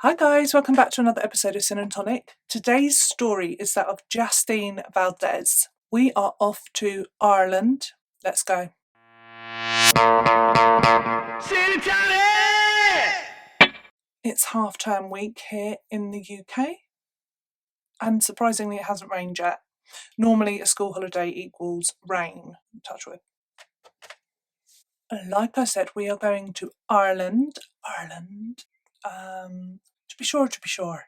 Hi guys, welcome back to another episode of Sin and Tonic. Today's story is that of Jastine Valdez. We are off to Ireland. Let's go. Sin and Tonic! It's half-term week here in the UK, and surprisingly it hasn't rained yet. Normally a school holiday equals rain, touch wood. Like I said, we are going to Ireland. To be sure.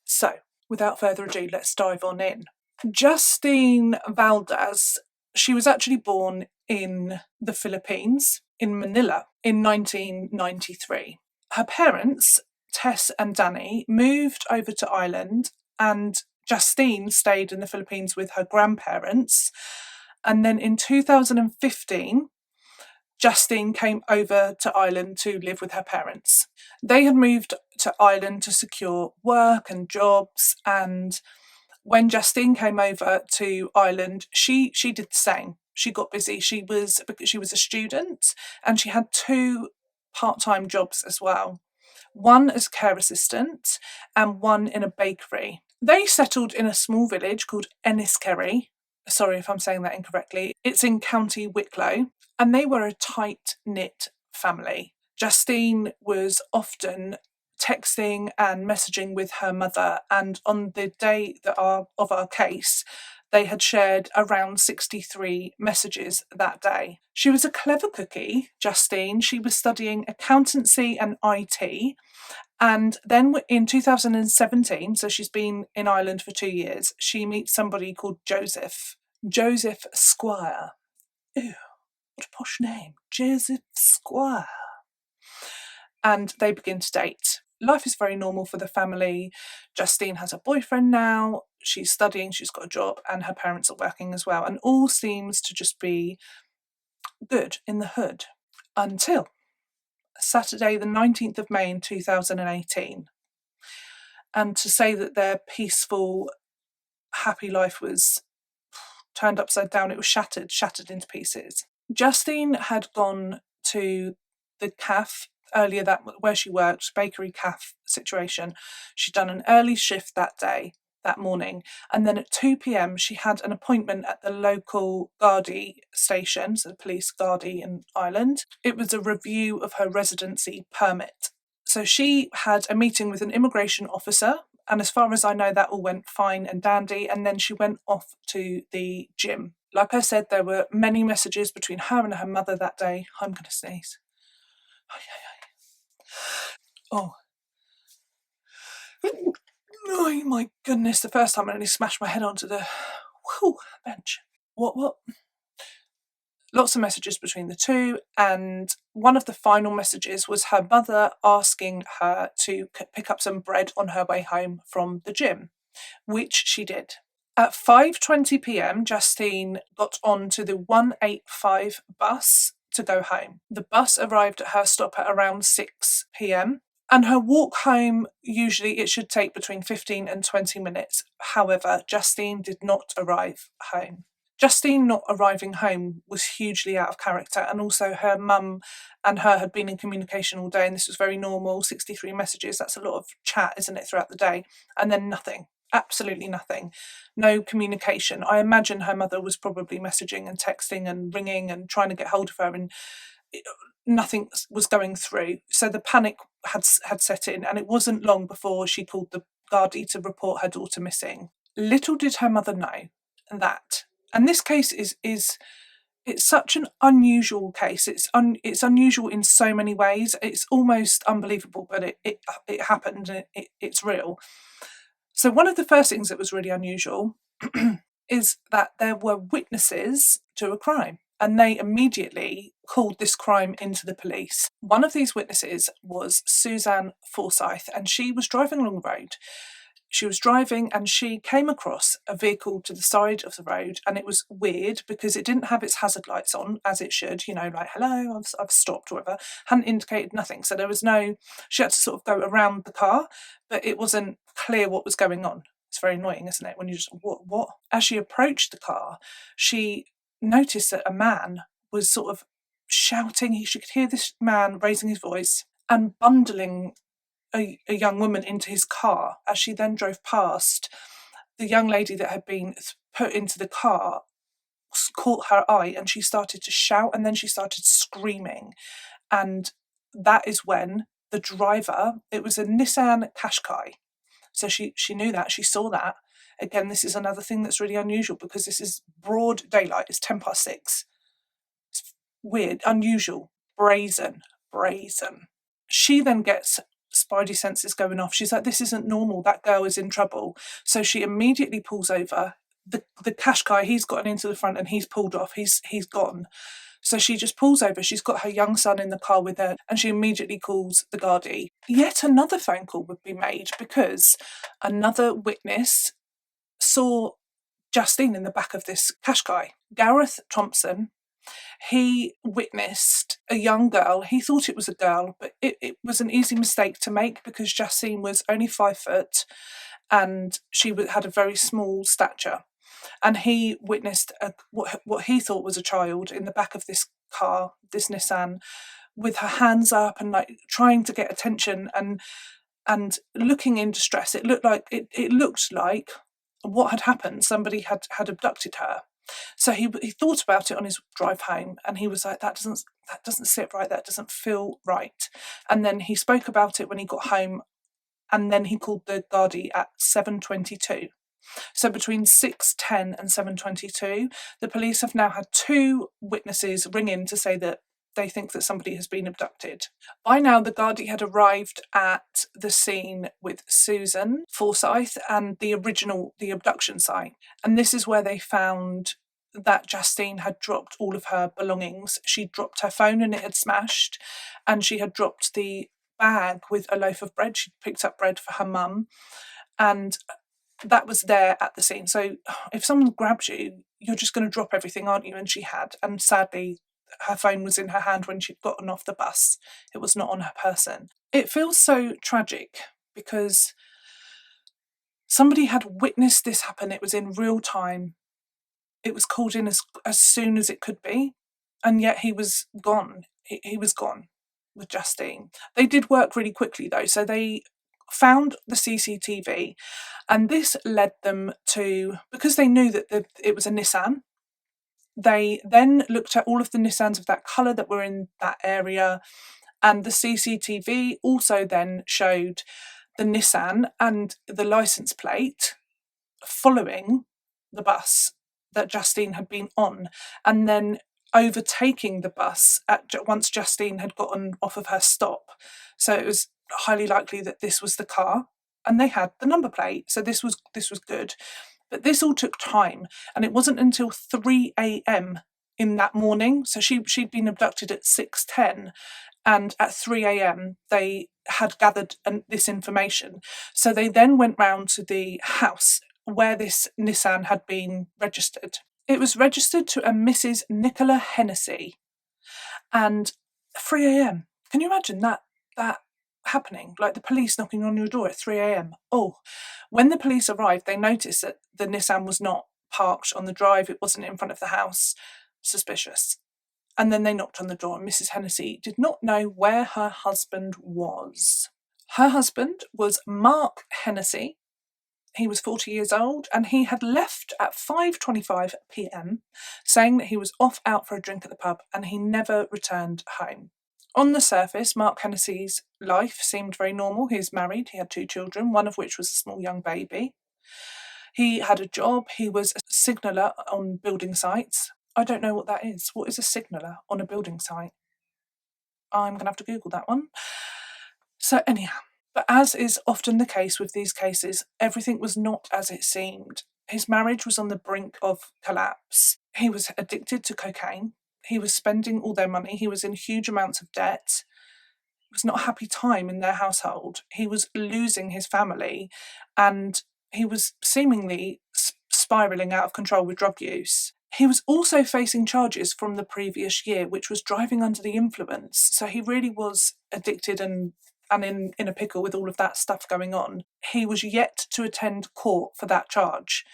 So, without further ado, let's dive on in. Jastine Valdez, she was actually born in the Philippines, in Manila, in 1993. Her parents, Tess and Danny, moved over to Ireland, and Jastine stayed in the Philippines with her grandparents. And then in 2015, Jastine came over to Ireland to live with her parents. They had moved to Ireland to secure work and jobs, and when Jastine came over to Ireland, she did the same. She got busy. She was a student, and she had two part-time jobs as well. One as a care assistant and one in a bakery. They settled in a small village called Enniskerry. Sorry if I'm saying that incorrectly. It's in County Wicklow, and they were a tight-knit family. Jastine was often texting and messaging with her mother, and on the day of our case, they had shared around 63 messages that day. She was a clever cookie, Jastine. She was studying accountancy and IT, and then in 2017, so she's been in Ireland for 2 years, she meets somebody called Joseph Squire. Ew, what a posh name. Joseph Squire. And they begin to date. Life is very normal for the family. Jastine has a boyfriend now, she's studying, she's got a job, and her parents are working as well. And all seems to just be good in the hood until Saturday, the 19th of May in 2018. And to say that their peaceful, happy life was turned upside down, it was shattered into pieces. Jastine had gone to the cafe earlier where she worked, bakery cafe situation. She'd done an early shift that morning, and then at 2 p.m. she had an appointment at the local Gardaí station, so the police Gardaí in Ireland. It was a review of her residency permit. So she had a meeting with an immigration officer, and as far as I know, that all went fine and dandy, and then she went off to the gym. Like I said, there were many messages between her and her mother that day. I'm going to sneeze. Oh. Oh my goodness, the first time I nearly smashed my head onto the bench. What? Lots of messages between the two, and one of the final messages was her mother asking her to pick up some bread on her way home from the gym, which she did. At 5:20 p.m, Jastine got on to the 185 bus to go home. The bus arrived at her stop at around 6 p.m, and her walk home, usually it should take between 15 and 20 minutes. However, Jastine did not arrive home. Jastine not arriving home was hugely out of character, and also her mum and her had been in communication all day, and this was very normal. 63 messages, that's a lot of chat, isn't it, throughout the day? And then nothing. Absolutely nothing. No communication. I imagine her mother was probably messaging and texting and ringing and trying to get hold of her, and nothing was going through. So the panic had set in, and it wasn't long before she called the Gardaí to report her daughter missing. Little did her mother know that. And this case is it's such an unusual case. It's unusual in so many ways. It's almost unbelievable, but it happened, and it's real. So one of the first things that was really unusual is that there were witnesses to a crime, and they immediately called this crime into the police. One of these witnesses was Suzanne Forsyth, and she was driving along the road. She was driving and she came across a vehicle to the side of the road, and it was weird because it didn't have its hazard lights on as it should, like, hello, I've stopped, or whatever, hadn't indicated nothing. So there was she had to sort of go around the car, but it wasn't clear what was going on. It's very annoying, isn't it, when you just, what? As she approached the car, she noticed that a man was sort of shouting. She could hear this man raising his voice and bundling a young woman into his car. As she then drove past, the young lady that had been put into the car caught her eye, and she started to shout, and then she started screaming. And that is when the driver, it was a Nissan Qashqai, so she knew that, she saw that. Again, this is another thing that's really unusual, because this is broad daylight, it's 6:10. It's weird, unusual, brazen. She then gets spidey senses going off. She's like, this isn't normal, that girl is in trouble. So she immediately pulls over. The Qashqai, he's gotten into the front and he's pulled off, he's gone. So she just pulls over, she's got her young son in the car with her, and she immediately calls the Gardaí. Yet another phone call would be made, because another witness saw Jastine in the back of this Qashqai. Gareth Thompson, he witnessed a young girl. He thought it was a girl, but it was an easy mistake to make, because Jastine was only 5 foot and she had a very small stature. And he witnessed what he thought was a child in the back of this car, this Nissan, with her hands up and like trying to get attention and looking in distress. It looked like what had happened. Somebody had abducted her. So he thought about it on his drive home, and he was like, that doesn't sit right, that doesn't feel right. And then he spoke about it when he got home, and then he called the Gardaí at 7:22. So between 6:10 and 7:22, the police have now had 2 witnesses ring in to say that they think that somebody has been abducted. By now, the Gardaí had arrived at the scene with Susan Forsyth and the abduction site. And this is where they found that Jastine had dropped all of her belongings. She dropped her phone and it had smashed, and she had dropped the bag with a loaf of bread. She'd picked up bread for her mum, and that was there at the scene. So if someone grabs you, you're just going to drop everything, aren't you? And she had. And sadly, her phone was in her hand when she'd gotten off the bus. It was not on her person. It feels so tragic, because somebody had witnessed this happen. It was in real time. It was called in as soon as it could be. And yet he was gone. He was gone with Jastine. They did work really quickly though. So they found the CCTV, and this led them to, because they knew that it was a Nissan, they then looked at all of the Nissans of that colour that were in that area, and the CCTV also then showed the Nissan and the licence plate following the bus that Jastine had been on, and then overtaking the bus once Jastine had gotten off of her stop. So it was highly likely that this was the car, and they had the number plate, so this was good. But this all took time, and it wasn't until 3 a.m. in that morning. So she'd been abducted at 6:10, and at 3 a.m. they had gathered this information. So they then went round to the house where this Nissan had been registered. It was registered to a Mrs. Nicola Hennessy, and 3 a.m. Can you imagine that happening? Like the police knocking on your door at 3 a.m. Oh, when the police arrived, they noticed that the Nissan was not parked on the drive. It wasn't in front of the house. Suspicious. And then they knocked on the door, and Mrs. Hennessy did not know where her husband was. Her husband was Mark Hennessy. He was 40 years old, and he had left at 5:25 p.m, saying that he was off out for a drink at the pub, and he never returned home. On the surface, Mark Hennessy's life seemed very normal. He was married, he had 2 children, one of which was a small young baby. He had a job, he was a signaller on building sites. I don't know what that is. What is a signaller on a building site? I'm going to have to Google that one. So anyhow, but as is often the case with these cases, everything was not as it seemed. His marriage was on the brink of collapse. He was addicted to cocaine. He was spending all their money. He was in huge amounts of debt. It was not a happy time in their household. He was losing his family, and he was seemingly spiralling out of control with drug use. He was also facing charges from the previous year, which was driving under the influence. So he really was addicted and in a pickle with all of that stuff going on. He was yet to attend court for that charge.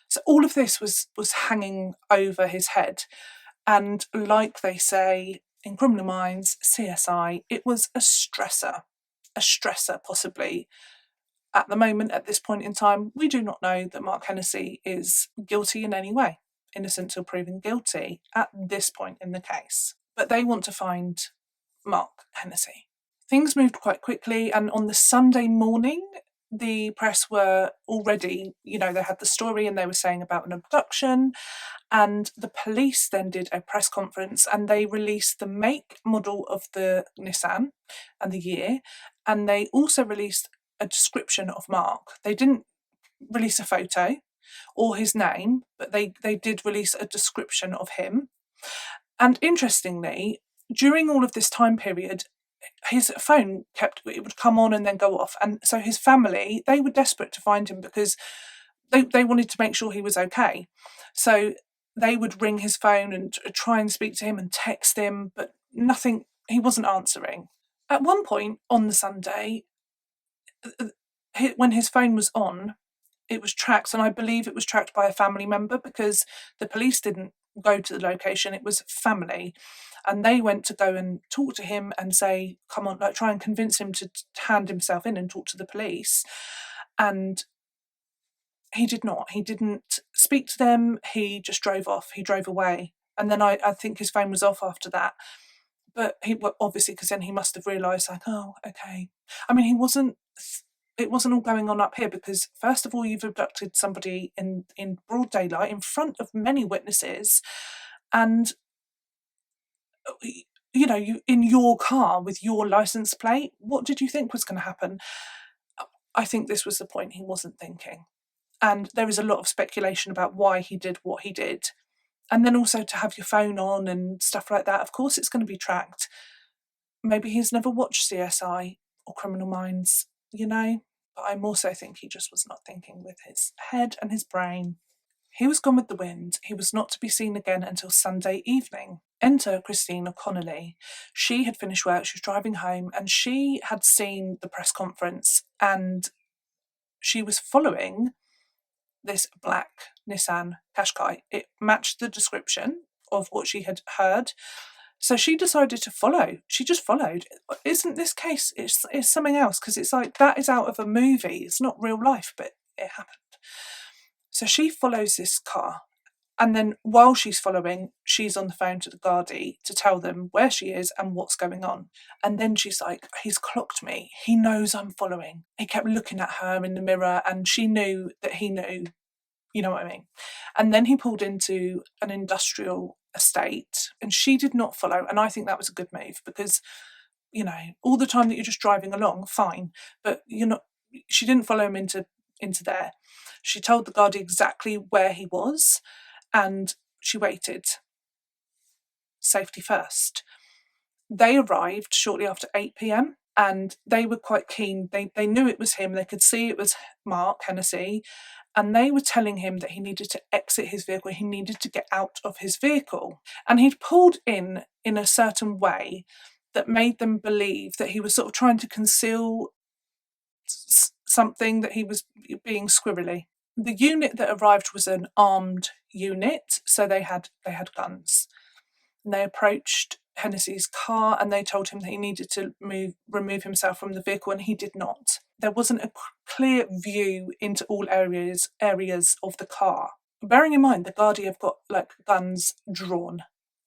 So all of this was hanging over his head. And like they say in Criminal Minds, CSI, it was a stressor. a stressor, possibly. At the moment, at this point in time, we do not know that Mark Hennessy is guilty in any way, innocent till proven guilty at this point in the case. But they want to find Mark Hennessy. Things moved quite quickly, and on the Sunday morning, the press were already, they had the story and they were saying about an abduction, and the police then did a press conference and they released the make, model of the Nissan and the year, and they also released a description of Mark. They didn't release a photo or his name, but they did release a description of him. And interestingly, during all of this time period, his phone it would come on and then go off. And so his family, they were desperate to find him because they wanted to make sure he was okay. So they would ring his phone and try and speak to him and text him, but nothing, he wasn't answering. At one point on the Sunday, when his phone was on, it was tracked, and I believe it was tracked by a family member because the police didn't go to the location, it was family. And they went to go and talk to him and say, come on, try and convince him to hand himself in and talk to the police. And he did not. He didn't speak to them. He just drove off. He drove away. And then I think his phone was off after that. But obviously, because then he must have realised, oh, okay. I mean, it wasn't all going on up here because, first of all, you've abducted somebody in broad daylight in front of many witnesses, and you in your car with your license plate. What did you think was going to happen? I think this was the point he wasn't thinking. And there is a lot of speculation about why he did what he did. And then also to have your phone on and stuff like that, of course it's going to be tracked. Maybe he's never watched CSI or Criminal Minds, But I also think he just was not thinking with his head and his brain. He was gone with the wind. He was not to be seen again until Sunday evening. Enter Christine O'Connolly. She had finished work, she was driving home, and she had seen the press conference, and she was following this black Nissan Qashqai. It matched the description of what she had heard. So she decided to follow. She just followed. Isn't this case, it's something else, because it's like that is out of a movie. It's not real life, but it happened. So she follows this car. And then while she's following, she's on the phone to the Gardaí to tell them where she is and what's going on. And then she's like, he's clocked me. He knows I'm following. He kept looking at her in the mirror and she knew that he knew. You know what I mean? And then he pulled into an industrial estate and she did not follow. And I think that was a good move because, all the time that you're just driving along, fine. But she didn't follow him into there. She told the Gardaí exactly where he was and she waited. Safety first. They arrived shortly after 8 p.m. and they were quite keen. They knew it was him. They could see it was Mark Hennessy. And they were telling him that he needed to exit his vehicle, he needed to get out of his vehicle. And he'd pulled in a certain way that made them believe that he was sort of trying to conceal something, that he was being squirrely. The unit that arrived was an armed unit, so they had guns. And they approached Hennessy's car and they told him that he needed to remove himself from the vehicle, and he did not. There wasn't a clear view into all areas of the car. Bearing in mind, the Gardaí have got guns drawn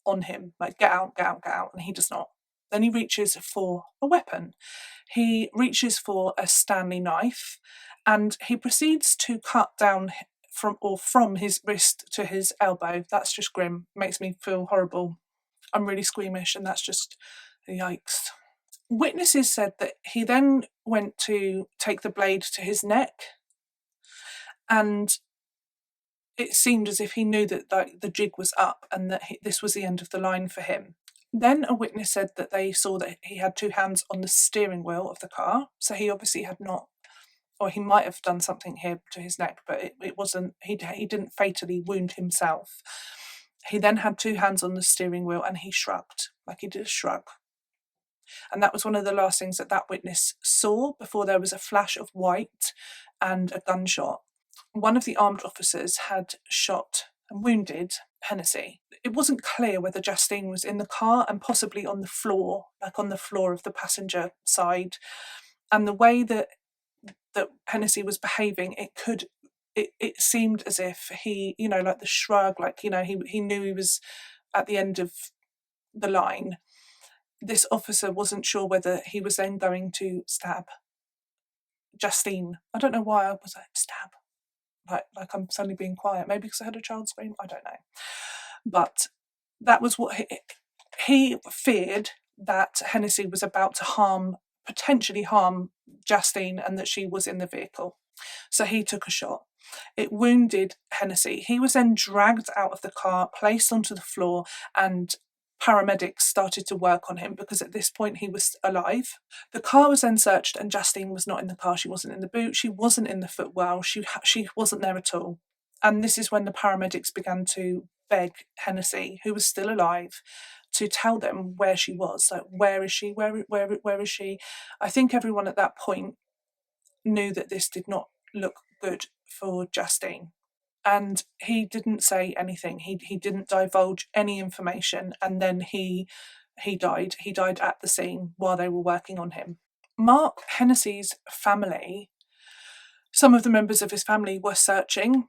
on him, get out, get out, get out, and he does not. Then he reaches for a weapon. He reaches for a Stanley knife and he proceeds to cut down from his wrist to his elbow. That's just grim. Makes me feel horrible. I'm really squeamish and that's just yikes. Witnesses said that he then went to take the blade to his neck and it seemed as if he knew that the jig was up and that this was the end of the line for him. Then a witness said that they saw that he had two hands on the steering wheel of the car, so he obviously had not, or he might have done something here to his neck, but it wasn't, he didn't fatally wound himself. He then had two hands on the steering wheel and he shrugged, he did a shrug. And that was one of the last things that witness saw before there was a flash of white and a gunshot. One of the armed officers had shot and wounded Hennessy. It wasn't clear whether Jastine was in the car and possibly on the floor, on the floor of the passenger side. And the way that Hennessy was behaving, it seemed as if he, like the shrug, like, he knew he was at the end of the line. This officer wasn't sure whether he was then going to stab Jastine. I don't know why I was like, stab. Like I'm suddenly being quiet. Maybe because I had a child scream. I don't know. But that was what he feared, that Hennessy was about to potentially harm Jastine, and that she was in the vehicle. So he took a shot. It wounded Hennessy. He was then dragged out of the car, placed onto the floor, and paramedics started to work on him because at this point he was alive. The car was then searched and Jastine was not in the car. She wasn't in the boot. She wasn't in the footwell. She wasn't there at all. And this is when the paramedics began to beg Hennessy, who was still alive, to tell them where she was. Like, where is she? Where is she? I think everyone at that point knew that this did not look good for Jastine. And he didn't say anything. He didn't divulge any information. And then he died. He died at the scene while they were working on him. Mark Hennessy's family, some of the members of his family were searching,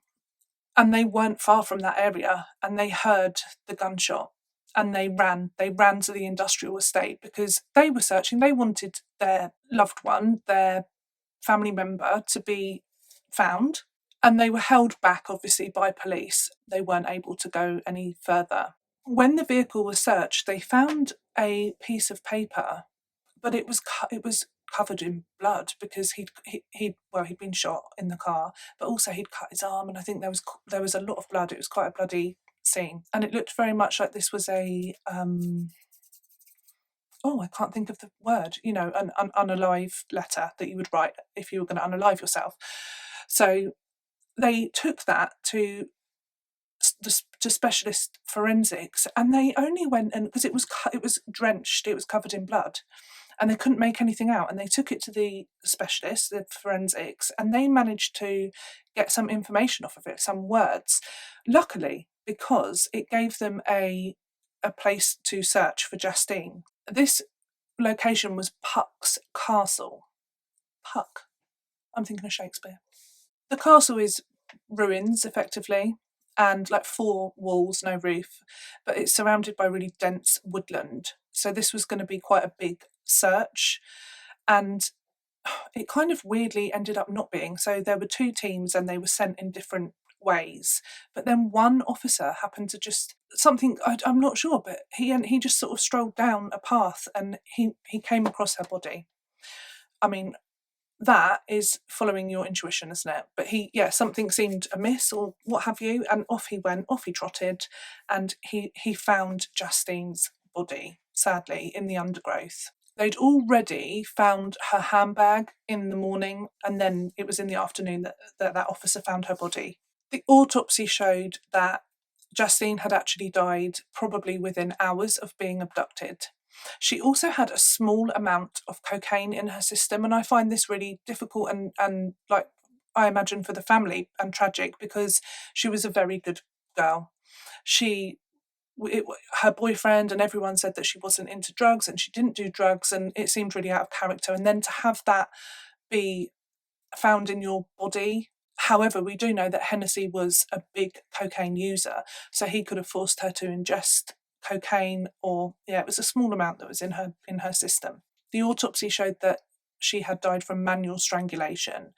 and they weren't far from that area, and they heard the gunshot, and they ran to the industrial estate because they were searching. They wanted their loved one, their family member, to be found, and they were held back obviously by police. They weren't able to go any further. When the vehicle was searched, they found a piece of paper, but it was covered in blood because he'd been shot in the car, but also he'd cut his arm, and I think there was a lot of blood. It was quite a bloody scene, and it looked very much like this was a I can't think of the word, an unalive letter that you would write if you were going to unalive yourself. So they took that to specialist forensics, and they only went, and because it was drenched, it was covered in blood, and they couldn't make anything out, and they took it to the specialists, the forensics, and they managed to get some information off of it, some words, luckily, because it gave them a place to search for Jastine. This location was Puck's Castle. Puck. I'm thinking of Shakespeare. The castle is ruins, effectively, and like 4 walls, no roof, but it's surrounded by really dense woodland. So this was going to be quite a big search, and it kind of weirdly ended up not being. So there were 2 teams and they were sent in different ways, but then one officer happened to just I'm not sure, but he just sort of strolled down a path and he came across her body. I mean, that is following your intuition, isn't it? But something seemed amiss or what have you, and off he went, off he trotted, and he found Jastine's body, sadly, in the undergrowth. They'd already found her handbag in the morning, and then it was in the afternoon that officer found her body. The autopsy showed that Jastine had actually died probably within hours of being abducted. She also had a small amount of cocaine in her system, and I find this really difficult and like, I imagine, for the family, and tragic, because she was a very good girl. Her boyfriend and everyone said that she wasn't into drugs and she didn't do drugs, and it seemed really out of character. And then to have that be found in your body. However, we do know that Hennessy was a big cocaine user, so he could have forced her to ingest cocaine, or it was a small amount that was in her system. The autopsy showed that she had died from manual strangulation,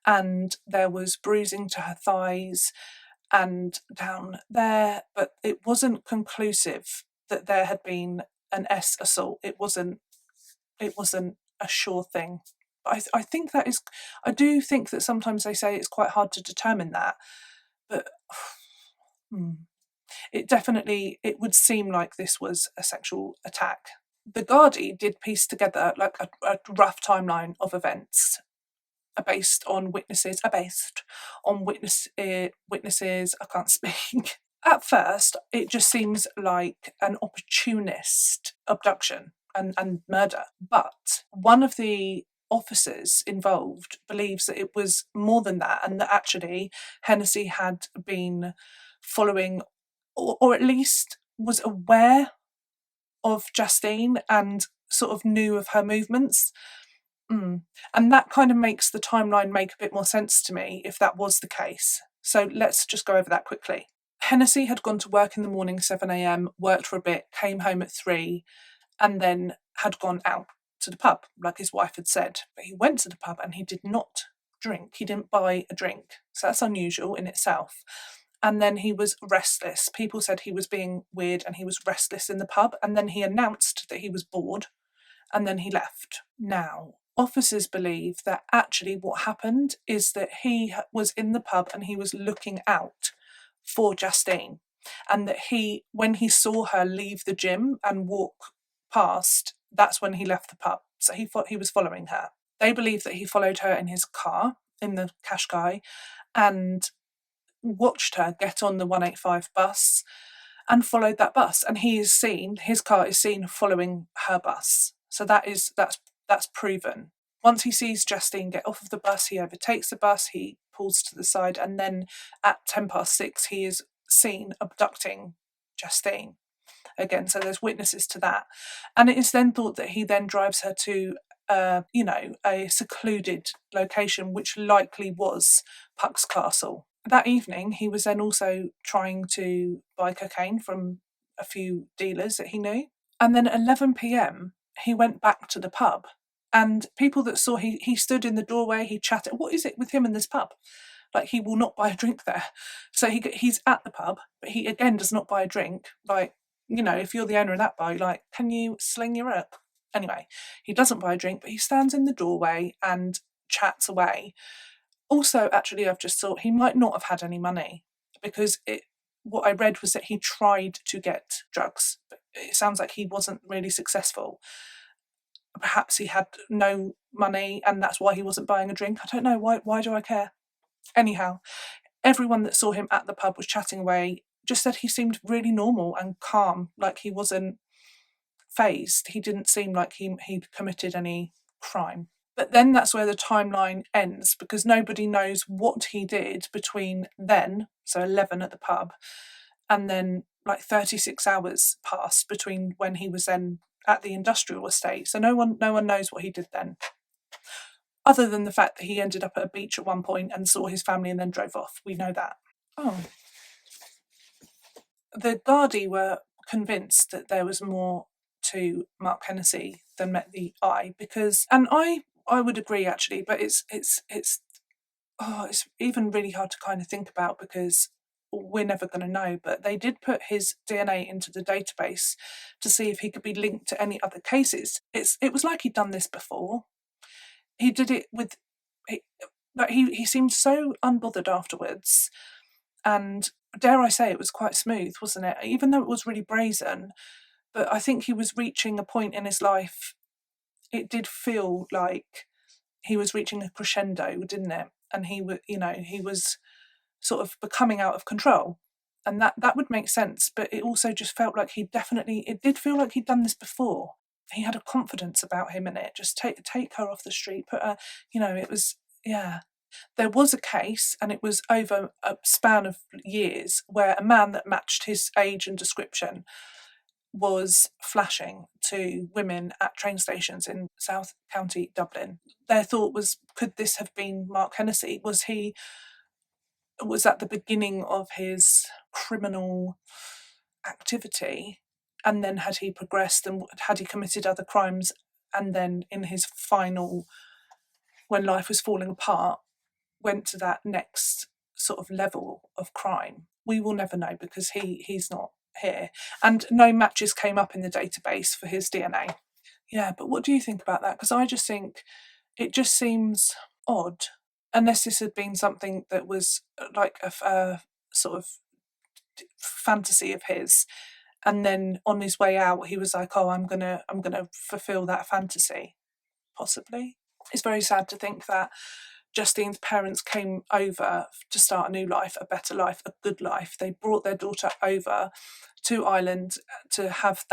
and there was bruising to her thighs and down there, but it wasn't conclusive that there had been an S assault. It wasn't a sure thing. I think that is, I do think that sometimes they say it's quite hard to determine that, but it would seem like this was a sexual attack. The Gardaí did piece together like a rough timeline of events based on witnesses. I can't speak. At first, it just seems like an opportunist abduction and murder. But one of the officers involved believes that it was more than that, and that actually Hennessy had been following, or at least was aware of Jastine and sort of knew of her movements. And that kind of makes the timeline make a bit more sense to me if that was the case. So let's just go over that quickly. Hennessy had gone to work in the morning, 7 a.m, worked for a bit, came home at 3, and then had gone out to the pub, like his wife had said. But he went to the pub and he did not drink. He didn't buy a drink. So that's unusual in itself. And then he was restless. People said he was being weird and he was restless in the pub. And then he announced that he was bored and then he left. Now, officers believe that actually what happened is that he was in the pub and he was looking out for Jastine, and that when he saw her leave the gym and walk past, that's when he left the pub. So he was following her. They believe that he followed her in his car, in the Qashqai, and watched her get on the 185 bus and followed that bus. And his car is seen following her bus. So that's proven. Once he sees Jastine get off of the bus, he overtakes the bus, he pulls to the side, and then at 6:10, he is seen abducting Jastine again. So there's witnesses to that. And it is then thought that he then drives her to a secluded location, which likely was Puck's Castle. That evening, he was then also trying to buy cocaine from a few dealers that he knew. And then at 11 p.m, he went back to the pub. And people that saw, he stood in the doorway, he chatted. What is it with him in this pub? Like, he will not buy a drink there. So he's at the pub, but he again does not buy a drink. Like, if you're the owner of that bar, you're like, can you sling your up? Anyway, he doesn't buy a drink, but he stands in the doorway and chats away. Also, actually, I've just thought he might not have had any money, because what I read was that he tried to get drugs, but it sounds like he wasn't really successful. Perhaps he had no money and that's why he wasn't buying a drink. I don't know. Why do I care? Anyhow, everyone that saw him at the pub was chatting away, just said he seemed really normal and calm, like he wasn't phased. He didn't seem like he'd committed any crime. But then that's where the timeline ends, because nobody knows what he did between then, so 11 at the pub, and then like 36 hours passed between when he was then at the industrial estate. So no one knows what he did then, other than the fact that he ended up at a beach at one point and saw his family and then drove off. We know that. The Gardaí were convinced that there was more to Mark Hennessy than met the eye, because, and I would agree actually, but it's even really hard to kind of think about, because we're never going to know. But they did put his DNA into the database to see if he could be linked to any other cases. It was like he'd done this before. He did it with, he seemed so unbothered afterwards, and dare I say, it was quite smooth, wasn't it? Even though it was really brazen, but I think he was reaching a point in his life. It did feel like he was reaching a crescendo, didn't it? And he was sort of becoming out of control, and that would make sense. But it also just felt like it did feel like he'd done this before. He had a confidence about him in it. Just take her off the street, put her, it was, yeah. There was a case, and it was over a span of years, where a man that matched his age and description was flashing to women at train stations in South County, Dublin. Their thought was, could this have been Mark Hennessy? Was at the beginning of his criminal activity, and then had he progressed, and had he committed other crimes, and then in his final, when life was falling apart, went to that next sort of level of crime? We will never know, because he's not here, and no matches came up in the database for his DNA. Yeah, but what do you think about that? Because I just think it just seems odd, unless this had been something that was like a sort of fantasy of his, and then on his way out he was like, oh, I'm gonna fulfill that fantasy. Possibly. It's very sad to think that Jastine's parents came over to start a new life, a better life, a good life. They brought their daughter over to Ireland to have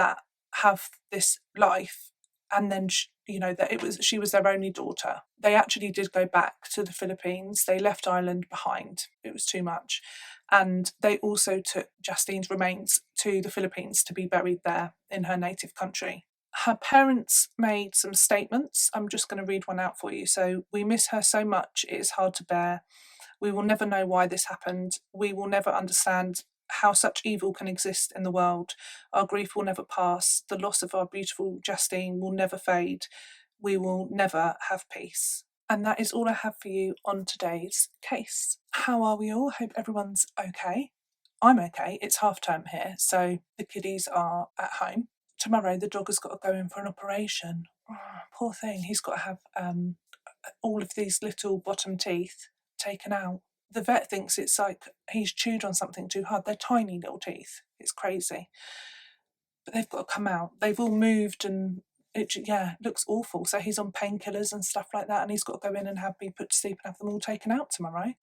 this life, and then she was their only daughter. They actually did go back to the Philippines. They left Ireland behind. It was too much. And they also took Jastine's remains to the Philippines to be buried there in her native country. Her parents made some statements. I'm just going to read one out for you. So, we miss her so much, it is hard to bear. We will never know why this happened. We will never understand how such evil can exist in the world. Our grief will never pass. The loss of our beautiful Jastine will never fade. We will never have peace. And that is all I have for you on today's case. How are we all? Hope everyone's okay. I'm okay. It's half term here, so the kiddies are at home. Tomorrow the dog has got to go in for an operation. Oh, poor thing. He's got to have all of these little bottom teeth taken out. The vet thinks it's like he's chewed on something too hard. They're tiny little teeth. It's crazy. But they've got to come out. They've all moved and it looks awful. So he's on painkillers and stuff like that, and he's got to go in and be put to sleep and have them all taken out tomorrow.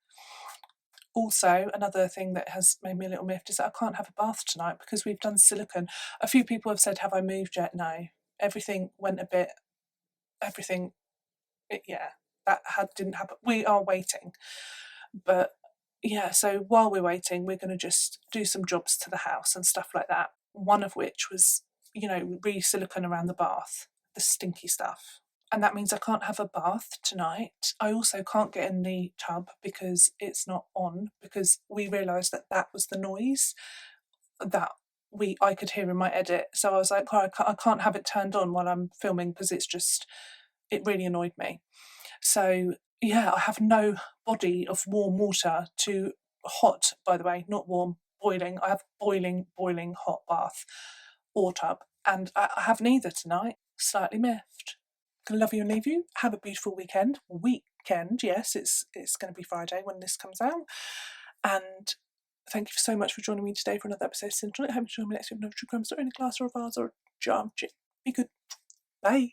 Also, another thing that has made me a little miffed is that I can't have a bath tonight because we've done silicone. A few people have said, have I moved yet? No. Everything went a bit, didn't happen. We are waiting. But yeah, so while we're waiting, we're going to just do some jobs to the house and stuff like that. One of which was, re-silicone around the bath, the stinky stuff. And that means I can't have a bath tonight. I also can't get in the tub because it's not on, because we realised that was the noise that I could hear in my edit. So I was like, oh, I can't have it turned on while I'm filming because it really annoyed me. So yeah, I have no body of warm water hot, by the way, not warm, boiling. I have boiling hot bath or tub. And I have neither tonight. Slightly miffed. Gonna love you and leave you. Have a beautiful weekend. Yes, it's going to be Friday when this comes out. And thank you so much for joining me today for another episode of Sin and Tonic. I hope you join me next week for another true crime story in a class or a vase or a jar. Be good. Bye.